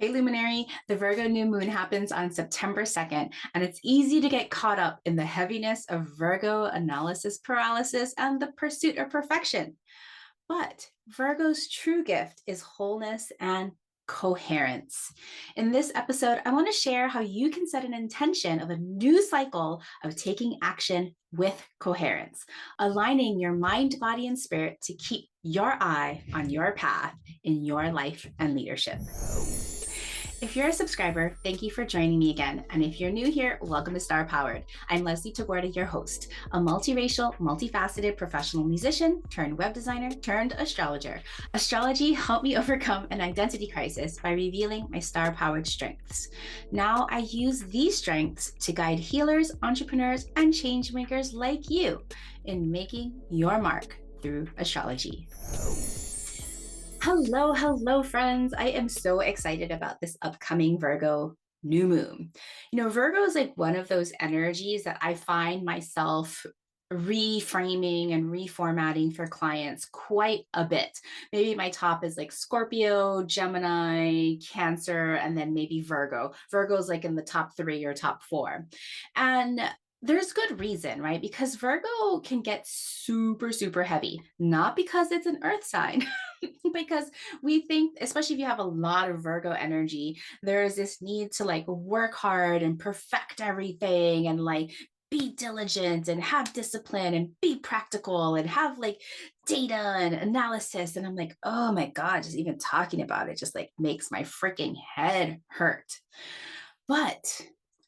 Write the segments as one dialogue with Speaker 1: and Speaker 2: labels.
Speaker 1: Hey Luminary, the Virgo New Moon happens on September 2nd, and it's easy to get caught up in the heaviness of Virgo analysis paralysis and the pursuit of perfection. But Virgo's true gift is wholeness and coherence. In this episode, I want to share how you can set an intention of a new cycle of taking action with coherence, aligning your mind, body, and spirit to keep your eye on your path in your life and leadership. If you're a subscriber, thank you for joining me again. And if you're new here, welcome to Star Powered. I'm Leslie Tagorda, your host, a multiracial, multifaceted professional musician turned web designer turned astrologer. Astrology helped me overcome an identity crisis by revealing my star powered strengths. Now I use these strengths to guide healers, entrepreneurs, and change makers like you in making your mark through astrology. Hello, friends. I am so excited about this upcoming Virgo new moon. Virgo is like one of those energies that I find myself reframing and reformatting for clients quite a bit. Maybe my top is like Scorpio, Gemini, Cancer, and then maybe Virgo. Virgo's like in the top three or top four. And there's good reason, right? Because Virgo can get super, super heavy, not because it's an earth sign, because we think, especially if you have a lot of Virgo energy, there's this need to like work hard and perfect everything and like be diligent and have discipline and be practical and have like data and analysis. And I'm like, oh my God, just even talking about it just like makes my freaking head hurt. But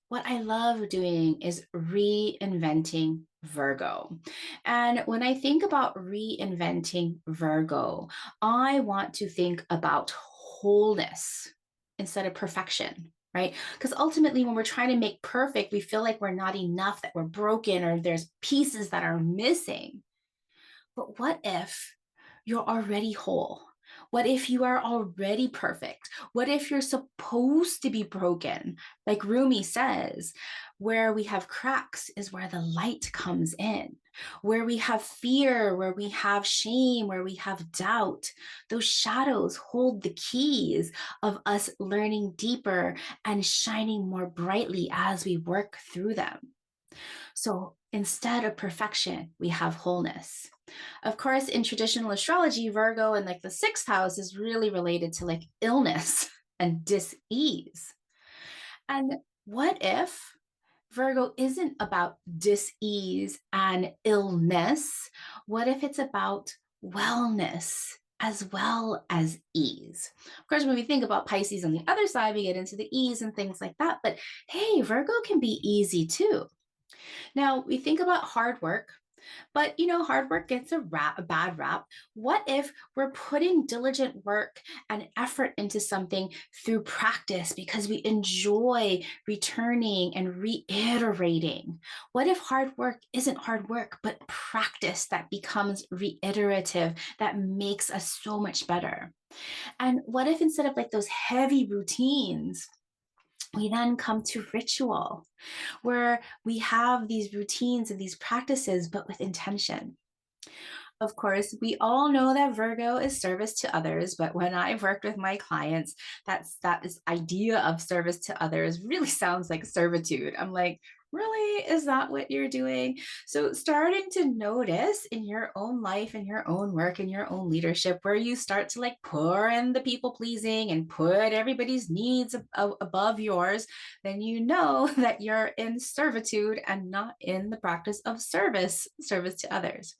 Speaker 1: what I love doing is reinventing Virgo. And when I think about reinventing Virgo, I want to think about wholeness instead of perfection, right? Because ultimately, when we're trying to make perfect, we feel like we're not enough, that we're broken, or there's pieces that are missing. But what if you're already whole? What if you are already perfect? What if you're supposed to be broken? Like Rumi says, where we have cracks is where the light comes in. Where we have fear, where we have shame, where we have doubt, those shadows hold the keys of us learning deeper and shining more brightly as we work through them. So instead of perfection, we have wholeness. Of course, in traditional astrology, Virgo in like the sixth house is really related to like illness and dis-ease. And what if Virgo isn't about dis-ease and illness? What if it's about wellness as well as ease? Of course, when we think about Pisces on the other side, we get into the ease and things like that. But hey, Virgo can be easy too. Now, we think about hard work, but hard work gets a bad rap. What if we're putting diligent work and effort into something through practice because we enjoy returning and reiterating? What if hard work isn't hard work, but practice that becomes reiterative, that makes us so much better? And what if instead of like those heavy routines, we then come to ritual, where we have these routines and these practices, but with intention. Of course, we all know that Virgo is service to others, but when I've worked with my clients, that this idea of service to others really sounds like servitude. I'm like, really? Is that what you're doing? So starting to notice in your own life and your own work and your own leadership where you start to like pour in the people pleasing and put everybody's needs above yours, then you know that you're in servitude and not in the practice of service to others.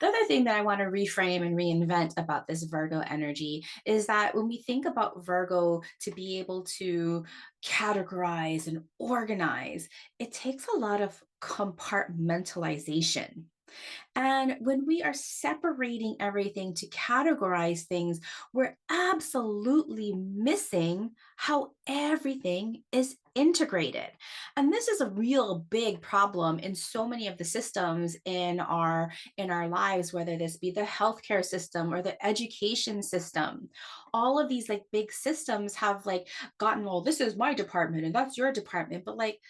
Speaker 1: The other thing that I want to reframe and reinvent about this Virgo energy is that when we think about Virgo to be able to categorize and organize, it takes a lot of compartmentalization. And when we are separating everything to categorize things, we're absolutely missing how everything is integrated. And this is a real big problem in so many of the systems in our lives, whether this be the healthcare system or the education system. All of these like big systems have like gotten, well, this is my department and that's your department, but like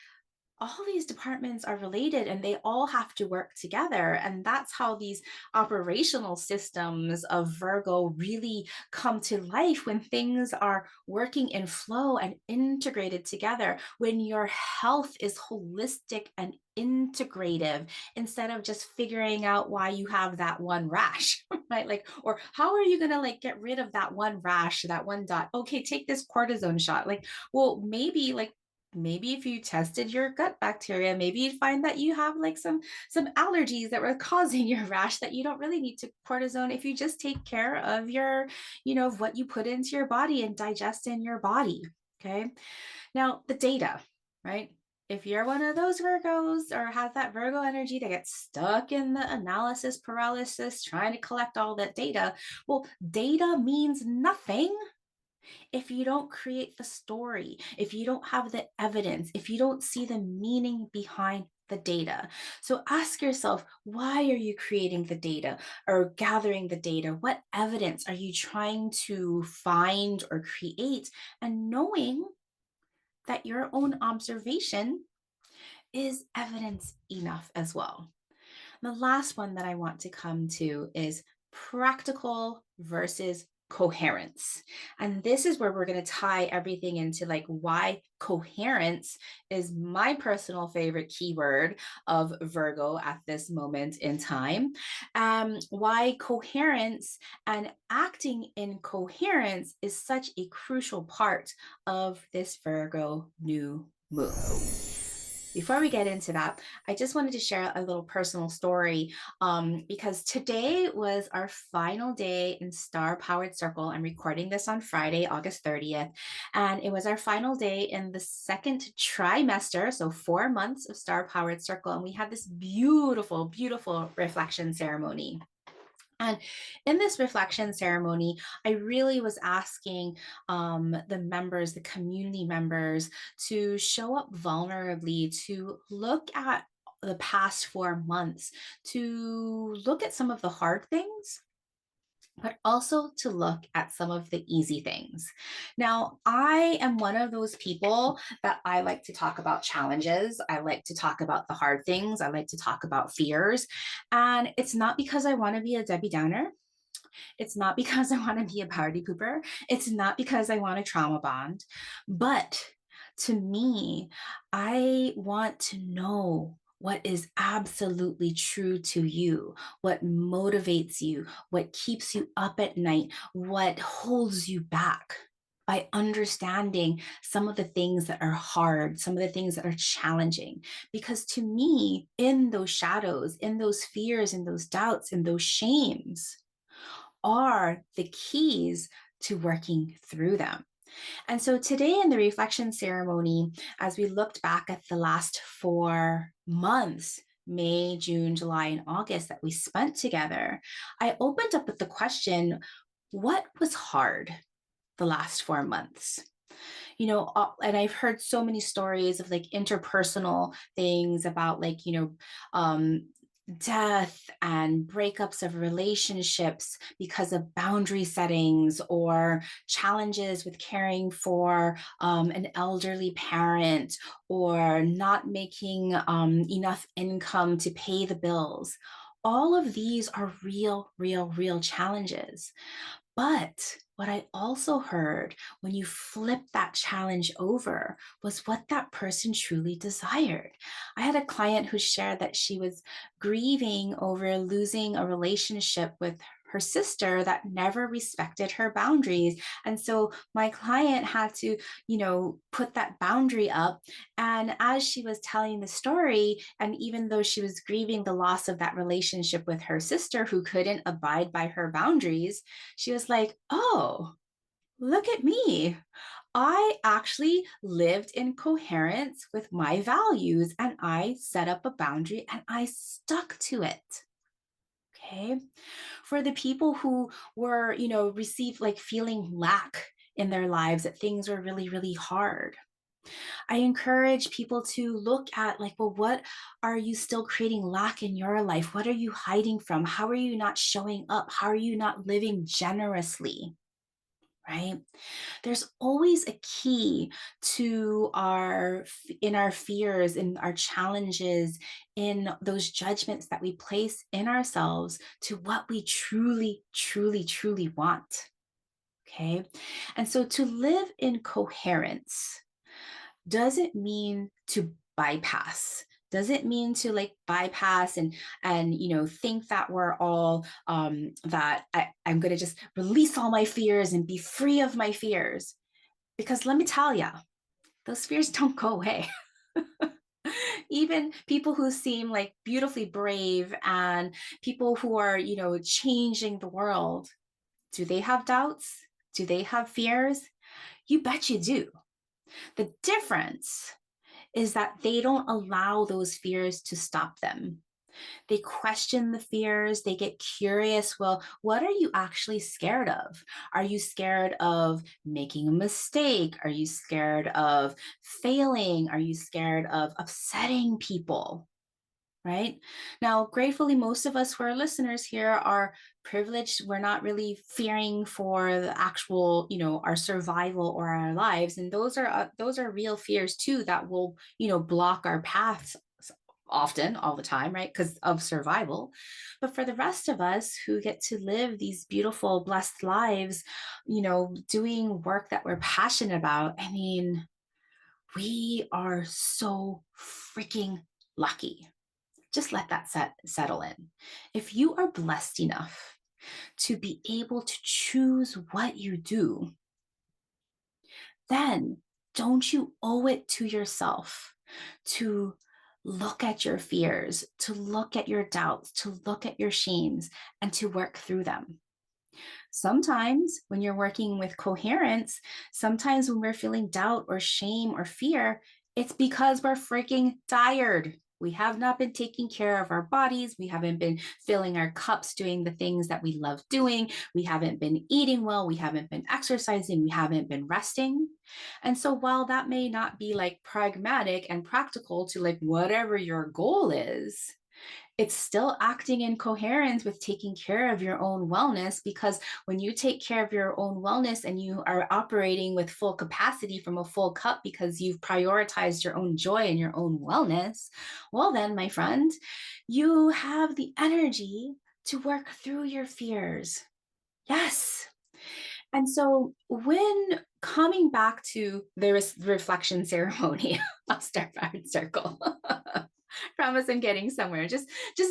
Speaker 1: all these departments are related and they all have to work together. And that's how these operational systems of Virgo really come to life, when things are working in flow and integrated together, when your health is holistic and integrative, instead of just figuring out why you have that one rash. Right? Like, or how are you going to like get rid of that one rash, that one dot? Okay, take this cortisone shot. Like, well, maybe if you tested your gut bacteria, maybe you'd find that you have like some allergies that were causing your rash, that you don't really need to cortisone if you just take care of your, of what you put into your body and digest in your body. Okay. Now the data, right? If you're one of those Virgos or has that Virgo energy that gets stuck in the analysis paralysis, trying to collect all that data, well, data means nothing if you don't create the story, if you don't have the evidence, if you don't see the meaning behind the data. So ask yourself, why are you creating the data or gathering the data? What evidence are you trying to find or create? And knowing that your own observation is evidence enough as well. The last one that I want to come to is practical versus coherence. And this is where we're going to tie everything into like why coherence is my personal favorite keyword of Virgo at this moment in time. Why coherence and acting in coherence is such a crucial part of this Virgo new moon. Before we get into that, I just wanted to share a little personal story, because today was our final day in Star Powered Circle. I'm recording this on Friday, August 30th, and it was our final day in the second trimester, so 4 months of Star Powered Circle, and we had this beautiful, beautiful reflection ceremony. And in this reflection ceremony, I really was asking the members, the community members, to show up vulnerably, to look at the past 4 months, to look at some of the hard things, but also to look at some of the easy things. Now, I am one of those people that I like to talk about challenges. I like to talk about the hard things. I like to talk about fears. And it's not because I want to be a Debbie Downer. It's not because I want to be a party pooper. It's not because I want a trauma bond. But to me, I want to know what is absolutely true to you, what motivates you, what keeps you up at night, what holds you back, by understanding some of the things that are hard, some of the things that are challenging. Because to me, in those shadows, in those fears, in those doubts, in those shames, are the keys to working through them. And so today in the reflection ceremony, as we looked back at the last 4 months, May, June, July, and August that we spent together, I opened up with the question, what was hard the last 4 months? And I've heard so many stories of like interpersonal things about like, death and breakups of relationships because of boundary settings, or challenges with caring for an elderly parent, or not making enough income to pay the bills. All of these are real, real, real challenges. But what I also heard when you flip that challenge over was what that person truly desired. I had a client who shared that she was grieving over losing a relationship with her sister that never respected her boundaries. And so my client had to, put that boundary up. And as she was telling the story, and even though she was grieving the loss of that relationship with her sister who couldn't abide by her boundaries, she was like, oh, look at me. I actually lived in coherence with my values, and I set up a boundary and I stuck to it. Okay. For the people who were, received like feeling lack in their lives, that things were really, really hard, I encourage people to look at like, well, what are you still creating lack in your life? What are you hiding from? How are you not showing up? How are you not living generously? right? There's always a key to in our fears, in our challenges, in those judgments that we place in ourselves to what we truly, truly, truly want. Okay. And so to live in coherence doesn't mean to bypass. Doesn't mean to like bypass and think that we're all that I'm going to just release all my fears and be free of my fears, because let me tell you, those fears don't go away. Even people who seem like beautifully brave and people who are, changing the world, do they have doubts? Do they have fears? You bet you do. The difference is that they don't allow those fears to stop them. They question the fears, they get curious. Well, what are you actually scared of? Are you scared of making a mistake? Are you scared of failing? Are you scared of upsetting people? Right now, gratefully, most of us who are listeners here are privileged. We're not really fearing for the actual, our survival or our lives, and those are real fears too that will, block our paths often, all the time, right? Because of survival. But for the rest of us who get to live these beautiful, blessed lives, doing work that we're passionate about, I mean, we are so freaking lucky. Just let that settle in. If you are blessed enough to be able to choose what you do, then don't you owe it to yourself to look at your fears, to look at your doubts, to look at your shames, and to work through them? Sometimes when you're working with coherence, sometimes when we're feeling doubt or shame or fear, it's because we're freaking tired. We have not been taking care of our bodies. We haven't been filling our cups doing the things that we love doing. We haven't been eating well. We haven't been exercising. We haven't been resting. And so while that may not be like pragmatic and practical to like whatever your goal is, it's still acting in coherence with taking care of your own wellness, because when you take care of your own wellness and you are operating with full capacity from a full cup because you've prioritized your own joy and your own wellness, well, then, my friend, you have the energy to work through your fears. Yes. And so when coming back to the reflection ceremony, I'll start our circle. Promise I'm getting somewhere. Just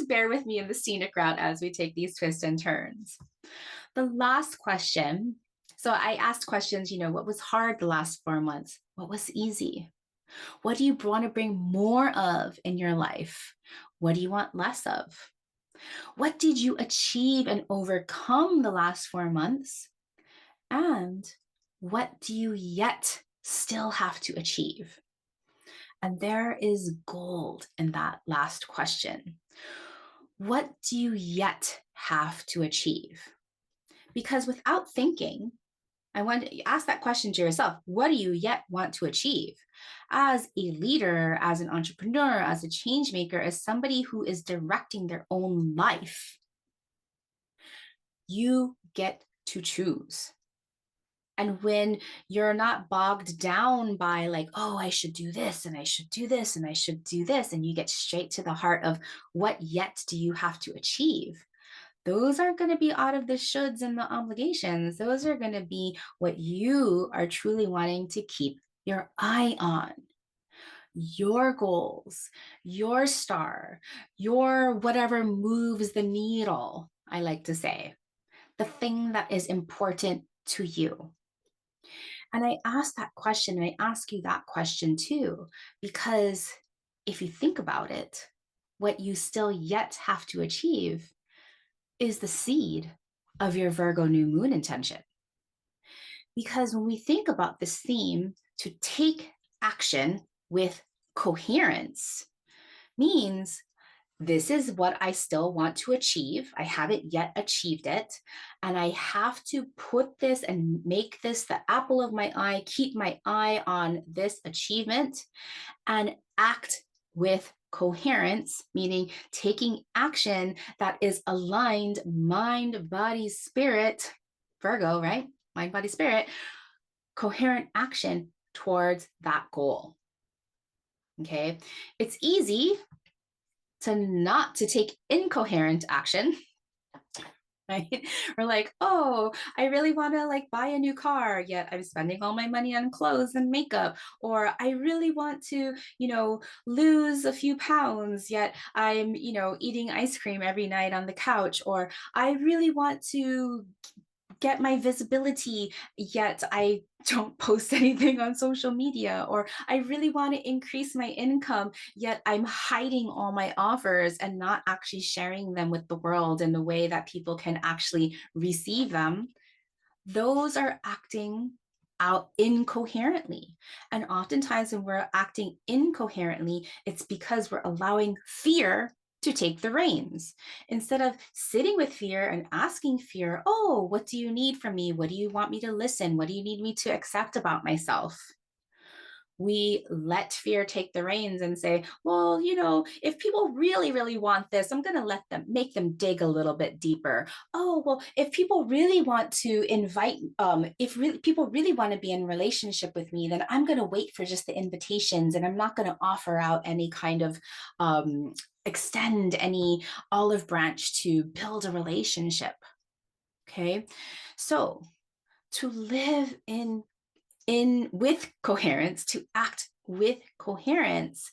Speaker 1: bear with me in the scenic route as we take these twists and turns. The last question. So I asked questions, what was hard the last 4 months? What was easy? What do you want to bring more of in your life? What do you want less of? What did you achieve and overcome the last 4 months? And what do you yet still have to achieve? And there is gold in that last question. What do you yet have to achieve? Because without thinking, I want to ask that question to yourself. What do you yet want to achieve? As a leader, as an entrepreneur, as a change maker, as somebody who is directing their own life, you get to choose. And when you're not bogged down by like, oh, I should do this and I should do this and I should do this, and you get straight to the heart of what yet do you have to achieve, those aren't going to be out of the shoulds and the obligations. Those are going to be what you are truly wanting to keep your eye on. Your goals, your star, your whatever moves the needle, I like to say, the thing that is important to you. And I ask that question, and I ask you that question too, because if you think about it, what you still yet have to achieve is the seed of your Virgo new moon intention. Because when we think about this theme, to take action with coherence means this is what I still want to achieve. I haven't yet achieved it. And I have to put this and make this the apple of my eye, keep my eye on this achievement, and act with coherence, meaning taking action that is aligned mind, body, spirit, Virgo, right? mind, body, spirit, coherent action towards that goal. Okay. It's easy to not to take incoherent action, right? We're like, oh, I really want to like buy a new car, yet I'm spending all my money on clothes and makeup. Or I really want to, lose a few pounds, yet I'm, eating ice cream every night on the couch. Or I really want to get my visibility, yet I don't post anything on social media. Or I really want to increase my income, yet I'm hiding all my offers and not actually sharing them with the world in a way that people can actually receive them. Those are acting out incoherently. And oftentimes, when we're acting incoherently, it's because we're allowing fear to take the reins. Instead of sitting with fear and asking fear, oh, what do you need from me? What do you want me to listen? What do you need me to accept about myself? We let fear take the reins and say, well, if people really, really want this, I'm going to make them dig a little bit deeper. Oh, well, if people really want to people really want to be in relationship with me, then I'm going to wait for just the invitations and I'm not going to offer out any kind of, extend any olive branch to build a relationship. Okay. So to live in with coherence, to act with coherence,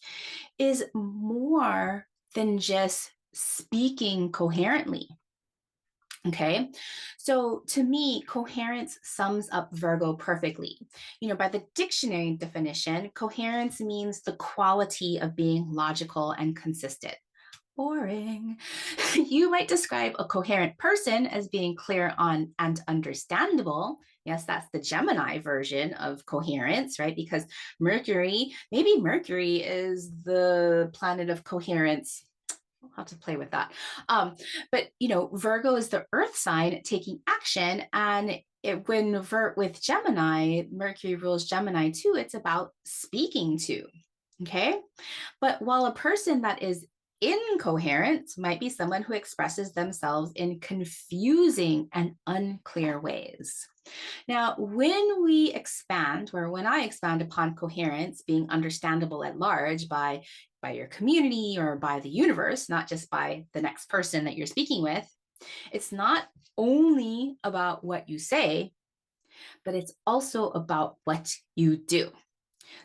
Speaker 1: is more than just speaking coherently. Okay. So to me, coherence sums up Virgo perfectly. By the dictionary definition, coherence means the quality of being logical and consistent. Boring. You might describe a coherent person as being clear on and understandable. Yes, that's the Gemini version of coherence, right? Because maybe Mercury is the planet of coherence. We'll have to play with that. But Virgo is the earth sign taking action, and with Gemini, Mercury rules Gemini too. It's about speaking to. Okay. But while a person that is incoherent might be someone who expresses themselves in confusing and unclear ways. Now, when I expand upon coherence being understandable at large by your community or by the universe, not just by the next person that you're speaking with, it's not only about what you say, but it's also about what you do.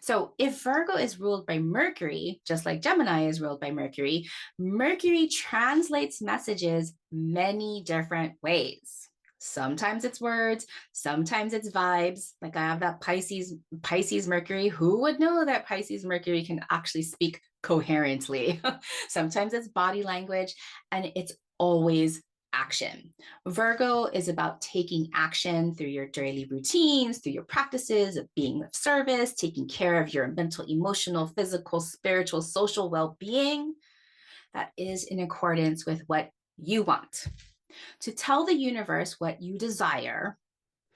Speaker 1: So if Virgo is ruled by Mercury, just like Gemini is ruled by Mercury, Mercury translates messages many different ways. Sometimes it's words, sometimes it's vibes. Like I have that Pisces Mercury. Who would know that Pisces Mercury can actually speak coherently? Sometimes it's body language, and it's always action. Virgo is about taking action through your daily routines, through your practices of being of service, taking care of your mental, emotional, physical, spiritual, social well-being that is in accordance with what you want. To tell the universe what you desire,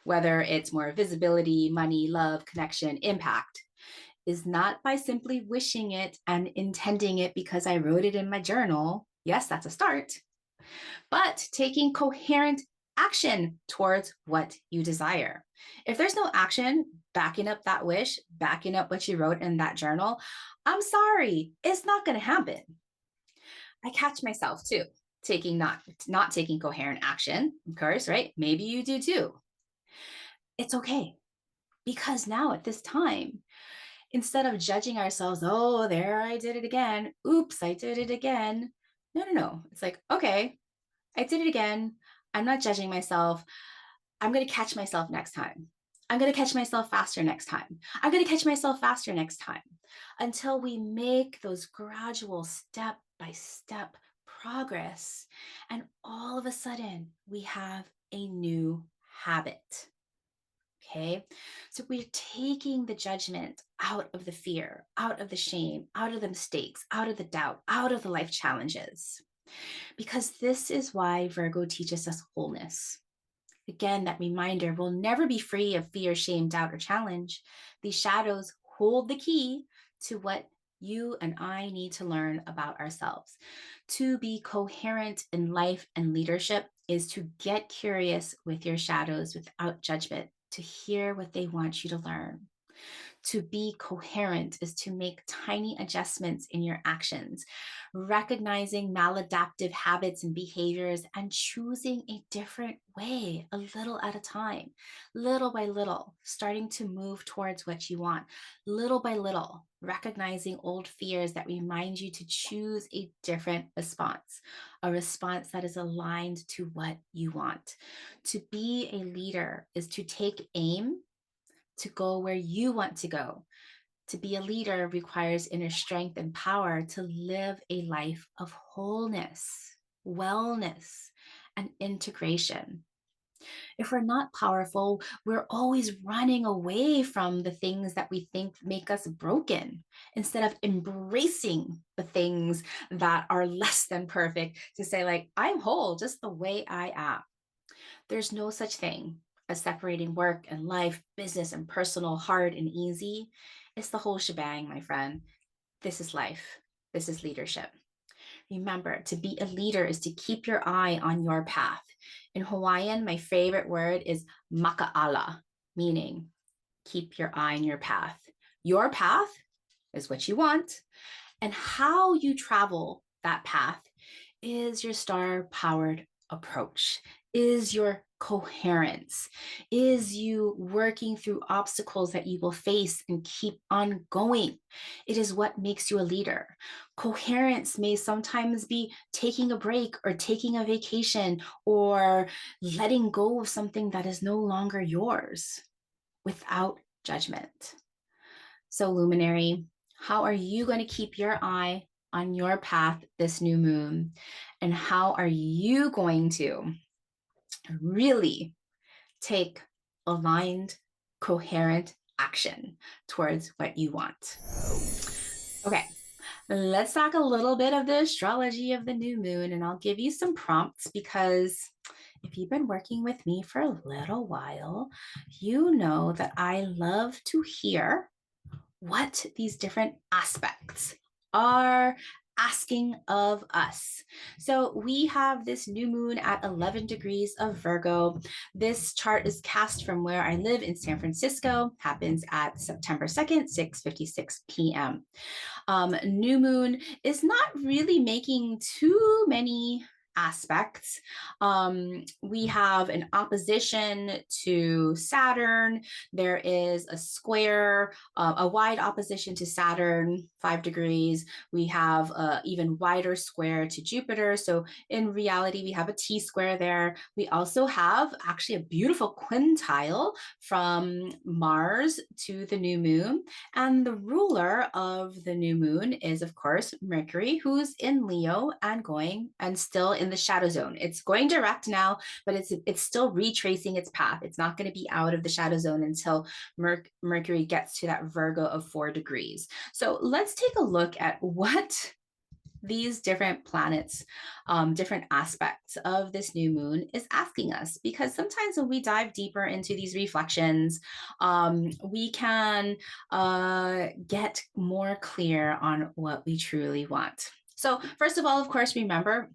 Speaker 1: whether it's more visibility, money, love, connection, impact, is not by simply wishing it and intending it because I wrote it in my journal. Yes, that's a start, but taking coherent action towards what you desire. If there's no action backing up that wish, backing up what you wrote in that journal, I'm sorry, it's not going to happen. I catch myself too taking not taking coherent action, of course, right? Maybe you do too. It's okay, because now at this time, instead of judging ourselves, oh, there I did it again, oops, I did it again. No. It's like, okay, I did it again. I'm not judging myself. I'm going to catch myself next time. I'm going to catch myself faster next time. I'm going to catch myself faster next time, until we make those gradual step by step progress. And all of a sudden, we have a new habit. Okay. So we're taking the judgment out of the fear, out of the shame, out of the mistakes, out of the doubt, out of the life challenges. Because this is why Virgo teaches us wholeness. Again, that reminder, we'll never be free of fear, shame, doubt, or challenge. These shadows hold the key to what you and I need to learn about ourselves. To be coherent in life and leadership, is to get curious with your shadows without judgment, to hear what they want you to learn. To be coherent is to make tiny adjustments in your actions, recognizing maladaptive habits and behaviors and choosing a different way, a little at a time, little by little, starting to move towards what you want, little by little, recognizing old fears that remind you to choose a different response, a response that is aligned to what you want. To be a leader is to take aim to go where you want to go. To be a leader requires inner strength and power to live a life of wholeness, wellness, and integration. If we're not powerful, we're always running away from the things that we think make us broken instead of embracing the things that are less than perfect to say, like, I'm whole just the way I am. There's no such thing as separating work and life, business and personal, hard and easy. It's the whole shebang, my friend. This is life. This is leadership. Remember, to be a leader is to keep your eye on your path. In Hawaiian, my favorite word is maka'ala, meaning keep your eye on your path. Your path is what you want, and how you travel that path is your star-powered approach, is your coherence, is you working through obstacles that you will face and keep on going. It is what makes you a leader. Coherence may sometimes be taking a break or taking a vacation or letting go of something that is no longer yours without judgment. So, luminary, how are you going to keep your eye on your path this new moon? And how are you going to really take aligned, coherent action towards what you want? Okay, let's talk a little bit of the astrology of the new moon, and I'll give you some prompts because if you've been working with me for a little while, you know that I love to hear what these different aspects are asking of us. So we have this new moon at 11 degrees of Virgo. This chart is cast from where I live in San Francisco, happens at September 2nd, 6:56 p.m. New moon is not really making too many aspects. We have an opposition to Saturn. There is a square, a wide opposition to Saturn, 5 degrees. We have an even wider square to Jupiter. So in reality, we have a T square there. We also have actually a beautiful quintile from Mars to the new moon. And the ruler of the new moon is, of course, Mercury, who's in Leo and going and still in the shadow zone. It's going direct now, but it's still retracing its path. It's not going to be out of the shadow zone until Mercury gets to that Virgo of 4 degrees. So let's take a look at what these different planets, different aspects of this new moon is asking us, because sometimes when we dive deeper into these reflections, we can get more clear on what we truly want. So first of all, of course, remember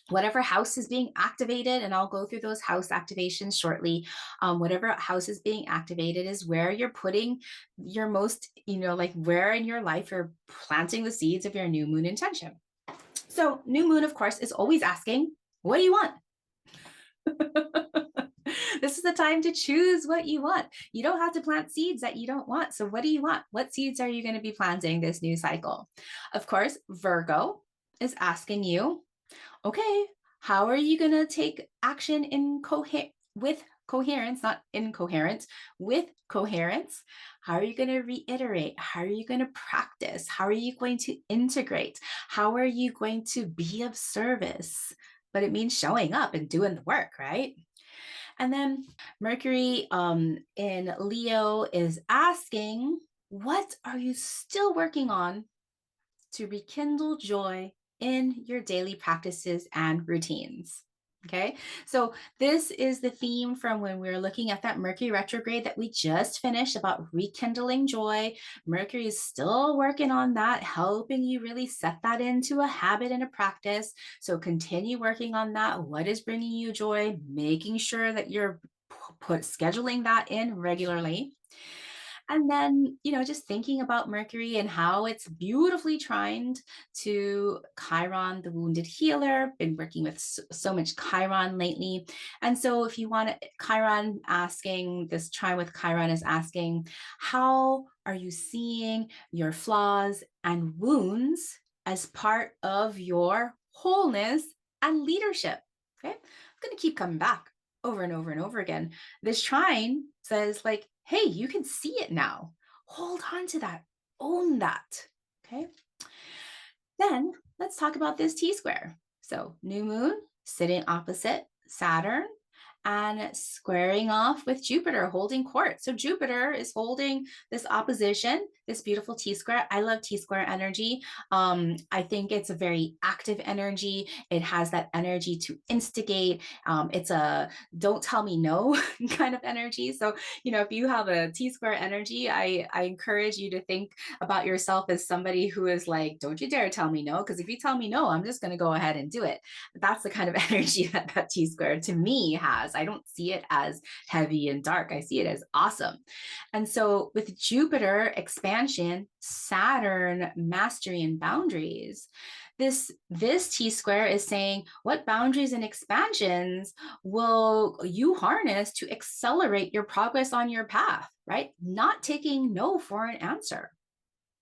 Speaker 1: whatever house is being activated, and I'll go through those house activations shortly. Whatever house is being activated is where you're putting your most, like where in your life you're planting the seeds of your new moon intention. So new moon, of course, is always asking, what do you want? This is the time to choose what you want. You don't have to plant seeds that you don't want. So what do you want? What seeds are you going to be planting this new cycle? Of course, Virgo is asking you, okay, how are you going to take action with coherence, not incoherent, with coherence? How are you going to reiterate? How are you going to practice? How are you going to integrate? How are you going to be of service? But it means showing up and doing the work, right? And then Mercury in Leo is asking, what are you still working on to rekindle joy in your daily practices and routines? Okay, so this is the theme from when we were looking at that Mercury retrograde that we just finished about rekindling joy. Mercury is still working on that, helping you really set that into a habit and a practice. So continue working on that. What is bringing you joy? Making sure that you're scheduling that in regularly. And then, just thinking about Mercury and how it's beautifully trined to Chiron, the wounded healer. Been working with so much Chiron lately. And so, if you want to, Chiron asking, this trine with Chiron is asking, how are you seeing your flaws and wounds as part of your wholeness and leadership? Okay. I'm going to keep coming back over and over and over again. This trine says, like, hey, you can see it now. Hold on to that. Own that. Okay. Then let's talk about this T square. So, new moon sitting opposite Saturn and squaring off with Jupiter, holding court. So Jupiter is holding this opposition, this beautiful T square. I love T square energy. I think it's a very active energy. It has that energy to instigate. It's a don't tell me no kind of energy. So, if you have a T square energy, I encourage you to think about yourself as somebody who is like, don't you dare tell me no, because if you tell me no, I'm just going to go ahead and do it. That's the kind of energy that T square to me has. I don't see it as heavy and dark. I see it as awesome. And so with Jupiter expansion, Saturn mastery and boundaries, this T square is saying what boundaries and expansions will you harness to accelerate your progress on your path, right? Not taking no for an answer.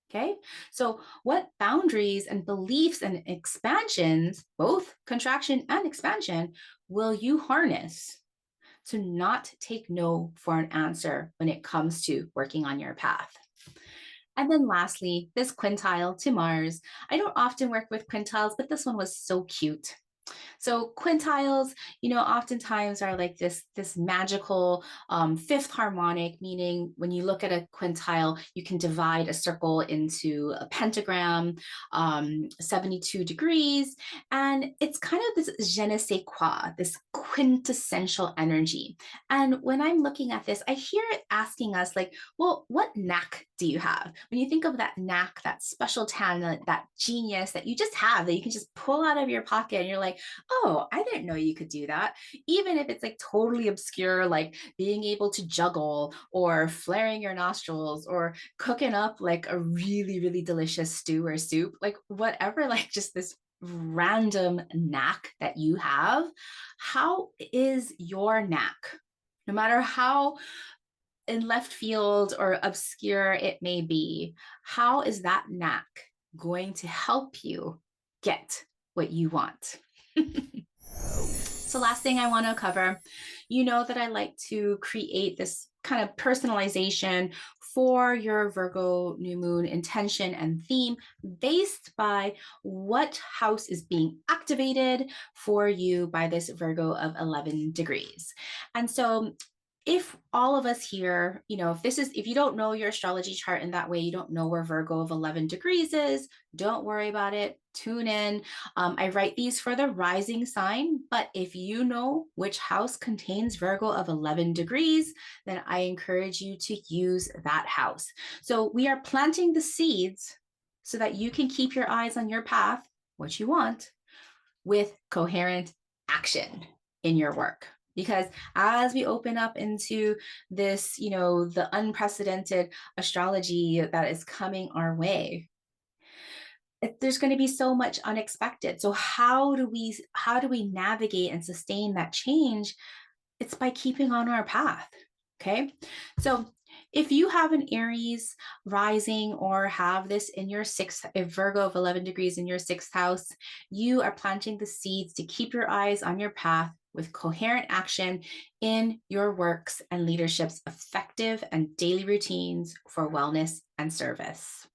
Speaker 1: Okay, so what boundaries and beliefs and expansions, both contraction and expansion, will you harness to not take no for an answer when it comes to working on your path? And then lastly, this quintile to Mars. I don't often work with quintiles, but this one was so cute. So quintiles, oftentimes are like this magical fifth harmonic, meaning when you look at a quintile, you can divide a circle into a pentagram, 72 degrees, and it's kind of this je ne sais quoi, this quintessential energy. And when I'm looking at this, I hear it asking us like, well, what knack do you have? When you think of that knack, that special talent, that genius that you just have that you can just pull out of your pocket and you're like, oh, I didn't know you could do that. Even if it's like totally obscure, like being able to juggle or flaring your nostrils or cooking up like a really, really delicious stew or soup, like whatever, like just this random knack that you have. How is your knack? No matter how in left field or obscure it may be, how is that knack going to help you get what you want? So last thing I want to cover, that I like to create this kind of personalization for your Virgo new moon intention and theme based by what house is being activated for you by this Virgo of 11 degrees. And so if all of us here, if you don't know your astrology chart in that way, you don't know where Virgo of 11 degrees is, don't worry about it. Tune in. I write these for the rising sign, but if you know which house contains Virgo of 11 degrees, then I encourage you to use that house. So we are planting the seeds so that you can keep your eyes on your path, what you want, with coherent action in your work. Because as we open up into this, the unprecedented astrology that is coming our way, there's going to be so much unexpected. So how do we navigate and sustain that change? It's by keeping on our path. Okay. So if you have an Aries rising or have this in your sixth, a Virgo of 11 degrees in your sixth house, you are planting the seeds to keep your eyes on your path with coherent action in your works and leadership's effective and daily routines for wellness and service.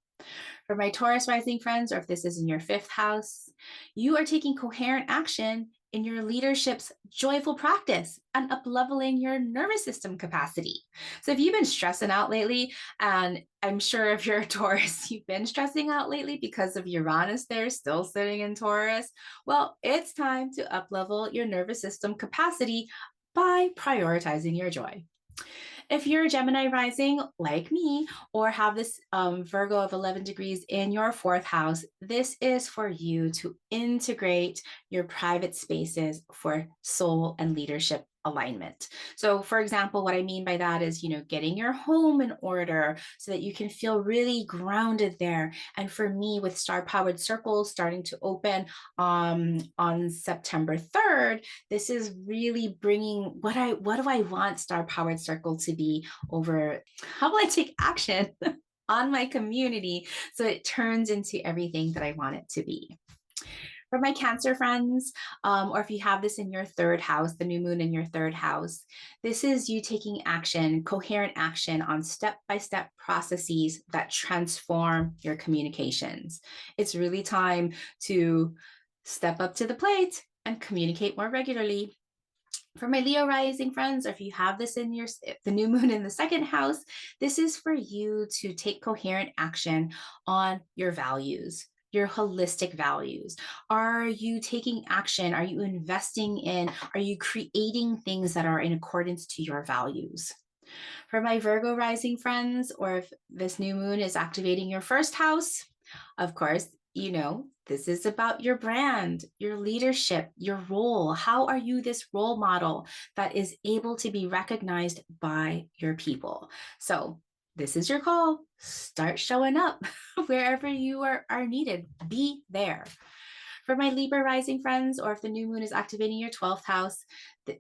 Speaker 1: For my Taurus rising friends, or if this is in your fifth house, you are taking coherent action in your leadership's joyful practice and up-leveling your nervous system capacity. So if you've been stressing out lately, and I'm sure if you're a Taurus, you've been stressing out lately because of Uranus there still sitting in Taurus, well, it's time to up-level your nervous system capacity by prioritizing your joy. If you're a Gemini rising like me, or have this Virgo of 11 degrees in your fourth house, this is for you to integrate your private spaces for soul and leadership alignment. So for example, what I mean by that is, getting your home in order so that you can feel really grounded there. And for me, with star powered circles starting to open on September 3rd, this is really bringing what do I want star powered circle to be over, how will I take action on my community so it turns into everything that I want it to be. For my Cancer friends, or if you have this in your third house, the new moon in your third house, this is you taking action, coherent action on step-by-step processes that transform your communications. It's really time to step up to the plate and communicate more regularly. For my Leo rising friends, or if you have this in the new moon in the second house, this is for you to take coherent action on your values, your holistic values. Are you taking action? Are you investing in? Are you creating things that are in accordance to your values? For my Virgo rising friends, or if this new moon is activating your first house, of course, this is about your brand, your leadership, your role. How are you this role model that is able to be recognized by your people? So this is your call. Start showing up wherever you are needed. Be there. For my Libra rising friends, or if the new moon is activating your 12th house,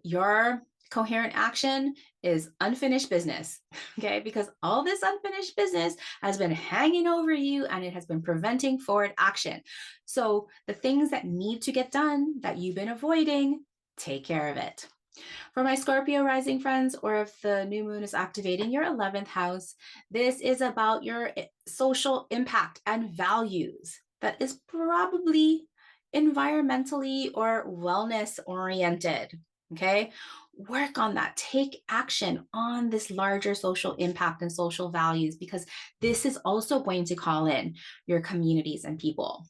Speaker 1: your coherent action is unfinished business, okay? Because all this unfinished business has been hanging over you and it has been preventing forward action. So the things that need to get done that you've been avoiding, take care of it. For my Scorpio rising friends, or if the new moon is activating your 11th house, this is about your social impact and values that is probably environmentally or wellness oriented. Okay, work on that. Take action on this larger social impact and social values, because this is also going to call in your communities and people.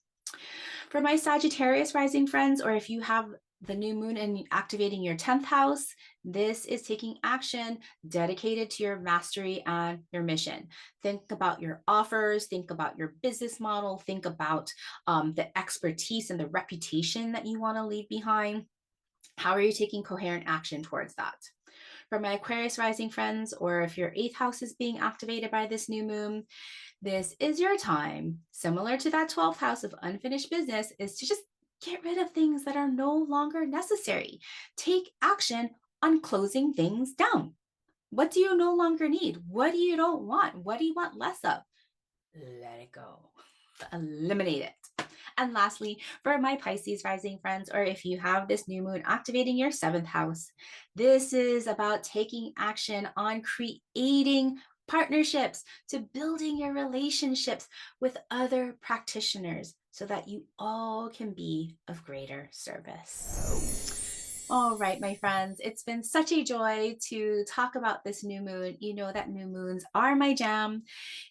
Speaker 1: For my Sagittarius rising friends, or if you have the new moon and activating your 10th house, this is taking action dedicated to your mastery and your mission. Think about your offers, think about your business model, think about the expertise and the reputation that you want to leave behind. How are you taking coherent action towards that? For my Aquarius rising friends, or if your 8th house is being activated by this new moon, this is your time, similar to that 12th house of unfinished business, is to just get rid of things that are no longer necessary. Take action on closing things down. What do you no longer need? What do you don't want? What do you want less of? Let it go. Eliminate it. And lastly, for my Pisces rising friends, or if you have this new moon activating your 7th house, this is about taking action on creating partnerships, to building your relationships with other practitioners so that you all can be of greater service. All right, my friends, it's been such a joy to talk about this new moon. You know that new moons are my jam.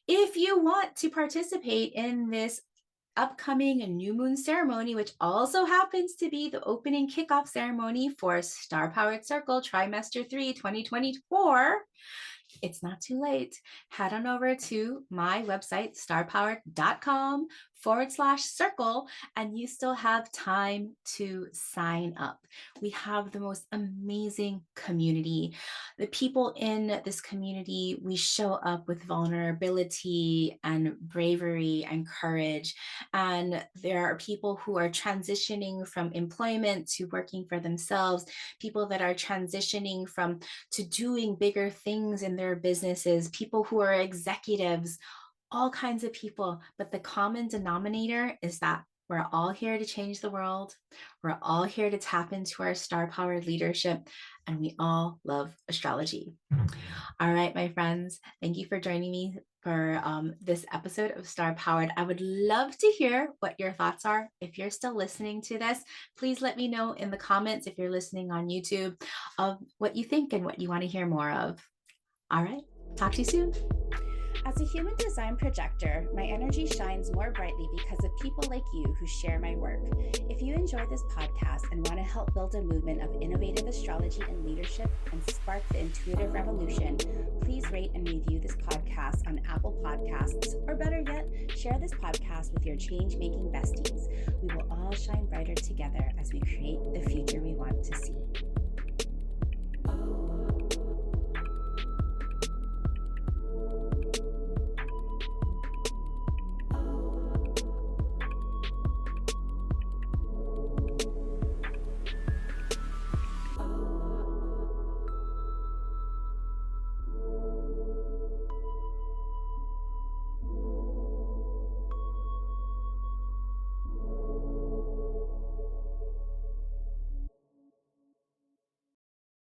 Speaker 1: If you want to participate in this upcoming new moon ceremony, which also happens to be the opening kickoff ceremony for Star Powered Circle Trimester 3 2024, it's not too late. Head on over to my website, starpowered.com/circle, and you still have time to sign up. We have the most amazing community. The people in this community, we show up with vulnerability and bravery and courage. And there are people who are transitioning from employment to working for themselves, people that are transitioning to doing bigger things in their businesses, people who are executives, all kinds of people. But the common denominator is that we're all here to change the world. We're all here to tap into our star-powered leadership, and we all love astrology. All right, my friends, thank you for joining me for this episode of Star Powered. I would love to hear what your thoughts are. If you're still listening to this, please let me know in the comments if you're listening on YouTube of what you think and what you want to hear more of. All right, talk to you soon. As a human design projector, my energy shines more brightly because of people like you who share my work. If you enjoy this podcast and want to help build a movement of innovative astrology and leadership and spark the intuitive revolution, please rate and review this podcast on Apple Podcasts, or better yet, share this podcast with your change-making besties. We will all shine brighter together as we create the future we want to see.